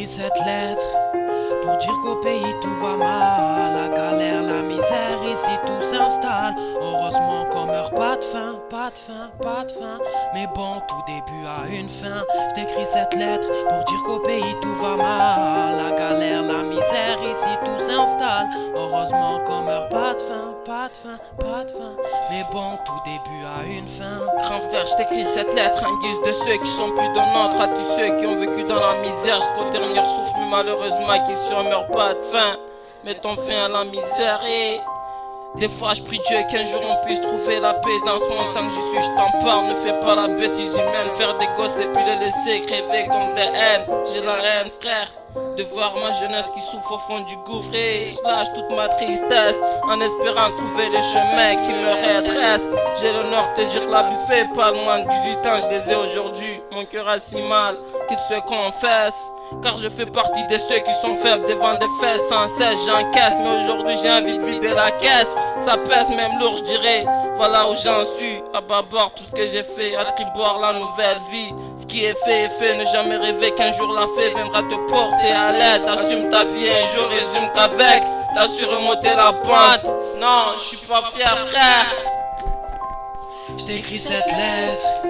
t'écris cette lettre pour dire qu'au pays tout va mal. La galère, la misère, ici tout s'installe. Heureusement qu'on meurt pas de faim, pas de faim, pas de faim. Mais bon, tout début a une fin. Je t'écris cette lettre pour dire qu'au pays tout va mal. La galère, la misère, ici tout s'installe. Heureusement qu'on meurt pas de faim, pas de faim, pas de faim. Mais bon, tout début a une fin. Grand frère, je t'écris cette lettre en guise de ceux qui sont plus dans notre, à tous ceux qui ont vécu dans la misère jusqu'au dernier souffle, mais malheureusement qui ne meurent pas de faim. Mettons fin à la misère et des fois je prie Dieu qu'un jour on puisse trouver la paix dans ce monde. Tant que j'y suis, je t'en parle, ne fais pas la bêtise humaine, faire des gosses et puis les laisser crever comme des haines. J'ai la haine, frère, de voir ma jeunesse qui souffre au fond du gouffre et je lâche toute ma tristesse en espérant trouver des chemins qui me redressent. J'ai l'honneur de te dire que la vie fait pas loin de 18 ans, je les ai aujourd'hui. Mon cœur a si mal qu'il se confesse, car je fais partie de ceux qui sont faibles devant des fesses. Sans cesse j'encaisse, mais aujourd'hui j'ai envie de vider la caisse. Ça pèse même lourd, je dirais. Voilà où j'en suis, à bâbord tout ce que j'ai fait, à triboire la nouvelle vie. Ce qui est fait, ne jamais rêver qu'un jour la fée viendra te porter à l'aide. Assume ta vie un jour, résume qu'avec t'as su remonter la pente. Non, je suis pas fier, frère. Je t'écris cette lettre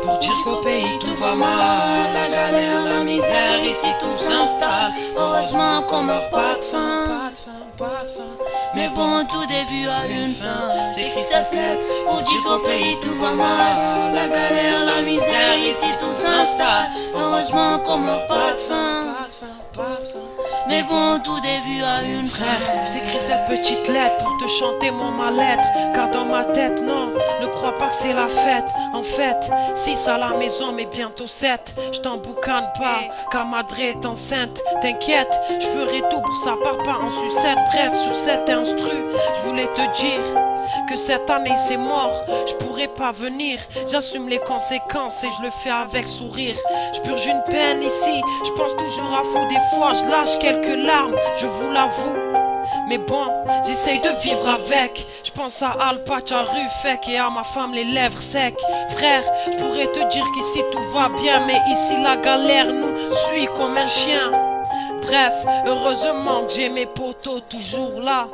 pour dire qu'au pays tout va mal. La galère, la misère, ici tout s'installe. Heureusement qu'on meurt pas de faim, pas de faim, pas de faim. Mais bon, tout début a une fin. Je t'écris cette lettre pour dire qu'au pays tout va mal. La galère, la misère, ici tout s'installe. Heureusement qu'on meurt pas de faim, pas de faim, pas de faim. Mais bon, tout début a une fin. Je t'écris cette petite lettre pour te chanter mon mal-être. Car dans ma tête, non, ne crois pas que c'est la fête. En fait, 6 à la maison, mais bientôt 7. Je t'emboucane pas, car Madré est enceinte. T'inquiète, je ferai tout pour sa papa en sucette. Bref, sur cet instru, je voulais te dire que cette année c'est mort, je pourrais pas venir. J'assume les conséquences et je le fais avec sourire. Je purge une peine ici, je pense toujours à vous. Des fois je lâche quelques larmes, je vous l'avoue. Mais bon, j'essaye de vivre avec. Je pense à Alpatch, à Rufek et à ma femme les lèvres secs. Frère, je pourrais te dire qu'ici tout va bien, mais ici la galère nous suit comme un chien. Bref, heureusement que j'ai mes potos toujours là,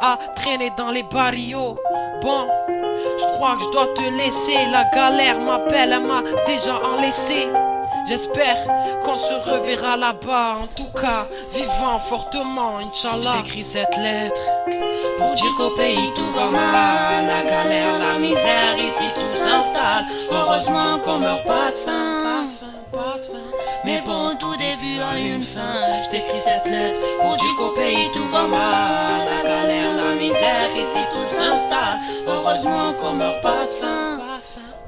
à traîner dans les barrios. Bon, je crois que je dois te laisser. La galère m'appelle, elle m'a déjà enlaissé. J'espère qu'on se reverra là-bas. En tout cas, vivant fortement, Inch'Allah. Je t'écris cette lettre pour dire qu'au pays tout va mal. La galère, la misère, ici tout s'installe. Heureusement qu'on meurt pas de faim, pas de faim. Mais bon, tout début a une fin. Je t'écris cette lettre pour dire qu'au pays tout va mal. La galère, la misère, ici tout s'installe. Heureusement qu'on meurt pas de faim,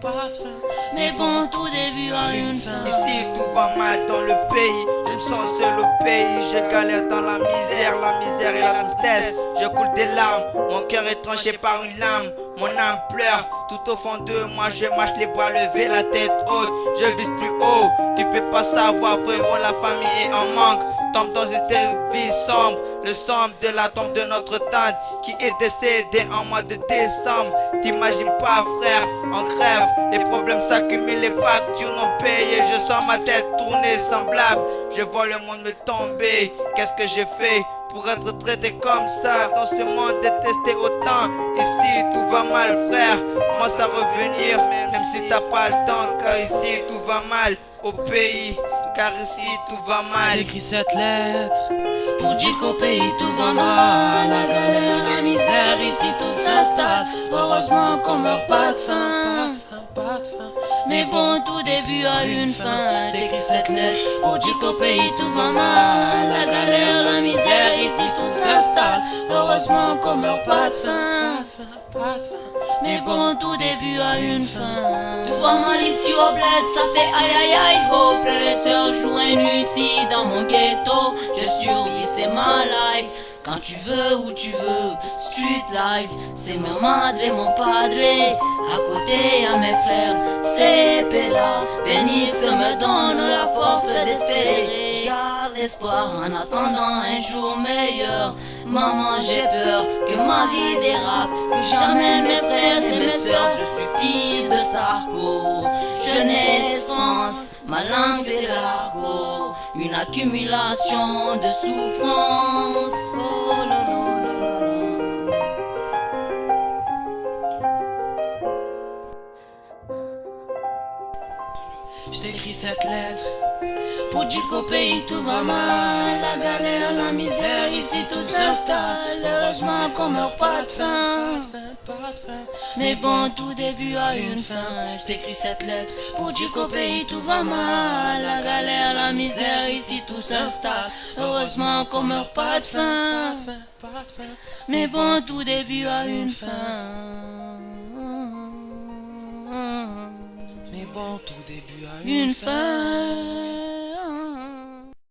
pas de faim. Mais bon, tout début a une fin. Ici tout va mal dans le pays, je me sens seul au pays. Je galère dans la misère et la tristesse. Je coule des larmes, mon cœur est tranché par une lame. Mon âme pleure, tout au fond de moi je marche les bras levés, la tête haute. Je vise plus haut, tu peux pas savoir frérot, la famille est en manque. Tombe dans une telle vie sombre, le sombre de la tombe de notre tante qui est décédée en mois de décembre. T'imagines pas frère, en grève, les problèmes s'accumulent, les factures non payées. Je sens ma tête tourner semblable, je vois le monde me tomber. Qu'est-ce que j'ai fait pour être traité comme ça dans ce monde détesté autant? Ici tout va mal frère, pense à revenir même si t'as pas le temps, car ici tout va mal au pays, car ici tout va mal. J'écris cette lettre pour dire qu'au pays tout va mal. La galère, la misère, ici tout s'installe. Heureusement qu'on meurt pas de faim, pas de faim. Mais bon, tout début a une fin. J'écris cette lettre pour dire qu'au pays tout va mal. La galère, la misère, ici tout s'installe. Heureusement qu'on meurt pas de faim, pas de faim. Mais bon, tout début a une fin. Tout va mal ici au bled, ça fait aïe aïe aïe. Oh frères et sœurs, joignent ici dans mon ghetto. Je survis, c'est ma life. Quand tu veux, où tu veux, street life. C'est ma madre et mon padre. À côté à mes frères, c'est Bella. Benix me donne la force d'espérer. Je garde l'espoir en attendant un jour meilleur. Maman, j'ai peur que ma vie dérape, que j'amène mes frères et mes sœurs. Je suis fils de Sarko, jeunesse, France, ma langue c'est l'argot. une accumulation de souffrance. Oh là là là là là. Je t'écris cette lettre pour dire qu'au pays tout va mal. La galère, la misère, ici tout s'installe. Heureusement qu'on meurt pas de faim. Mais bon, tout début a une fin. Je t'écris cette lettre pour dire qu'au pays tout va mal. La galère, la misère, ici tout s'installe. Heureusement qu'on meurt pas de faim. Mais bon, tout début a une fin. Mais bon, tout début a une fin.